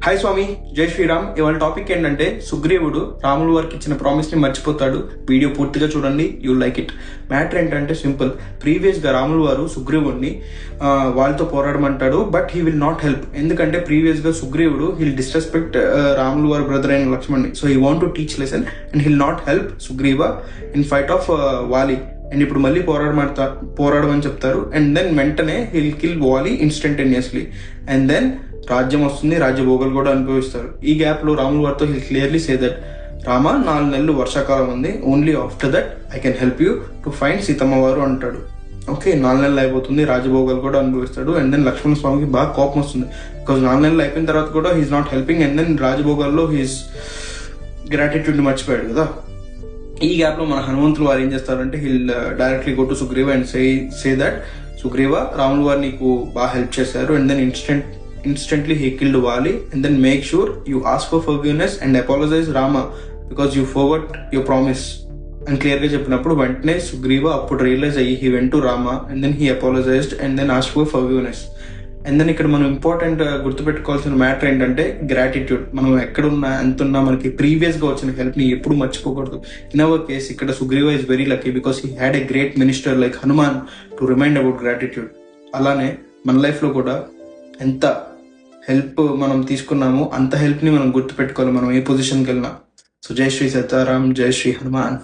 Hi స్వామి, జై శ్రీరామ్. ఇవాళ topic ఏంటంటే సుగ్రీవుడు రాముల వారికి ఇచ్చిన ప్రామిస్ ని మర్చిపోతాడు. వీడియో పూర్తిగా చూడండి, యూ లైక్ ఇట్. మ్యాటర్ ఏంటంటే సింపుల్. ప్రీవియస్ గా రాముల వారు సుగ్రీవుడిని వాళ్ళతో పోరాడమంటాడు, but he will not help. ఎందుకంటే ప్రీవియస్ గా సుగ్రీవుడు హిల్ డిస్రెస్పెక్ట్ రాముల వారి బ్రదర్ అయిన లక్ష్మణ్ని. So he want to teach lesson and he'll not help Sugriva in fight of Vali. And ఇప్పుడు మళ్ళీ పోరాడమని చెప్తారు. అండ్ దెన్ వెంటనే he'll kill Vali instantaneously. And then రాజ్యం వస్తుంది, రాజ్యభోగాలు కూడా అనుభవిస్తారు. ఈ గ్యాప్ లో రాముల వారితో hill clearly say that Rama 4 నెలలు వర్షాకాలం ఉంది, only after that I can help you to find Seethamma వారు అంటాడు. ఓకే, 4 నెలలు అయిపోతుంది, రాజభోగాలు కూడా అనుభవిస్తాడు. అండ్ దెన్ లక్ష్మణ స్వామికి బాగా కోపం వస్తుంది, బికాజ్ 4 నెలలు అయిపోయిన తర్వాత కూడా he's not helping. And then రాజభోగాల్లో హీస్ గ్రాటిట్యూడ్ మర్చిపోయాడు కదా. ఈ గ్యాప్ లో మన హనుమంతులు వారు ఏం చేస్తారంటే he'll directly go to Sugriva and say that Sugriva, రాముల వారు నీకు బాగా హెల్ప్ చేశారు. And then instantly he killed Wali, and then make sure you ask for forgiveness and apologize Rama because you forgot your promise. అని క్లియర్ గా చెప్పినప్పుడు వెంటనే సుగ్రీవ అప్పుడు రియలైజ్ అయ్యి he went to Rama and then he apologised and then ask for forgiveness. And then ఇక్కడ మనం important గుర్తుపెట్టుకోవాల్సిన matter ఏంటంటే గ్రాటిట్యూడ్. మనం ఎక్కడున్నా ఎంతున్నా మనకి ప్రీవియస్ గా వచ్చిన హెల్ప్ ని ఎప్పుడు మర్చిపోకూడదు. ఇన్ అవర్ కేస్ ఇక్కడ Sugriva is very lucky because he had a great minister like Hanuman to remind about gratitude. అలానే మన లైఫ్ లో కూడా ఎంత హెల్ప్ మనం తీసుకున్నాము అంత హెల్ప్ ని మనం గుర్తుపెట్టుకోవాలి మనం ఏ పొజిషన్కి వెళ్ళినా. సో జై శ్రీ సీతారాం, జై శ్రీ హనుమాన్.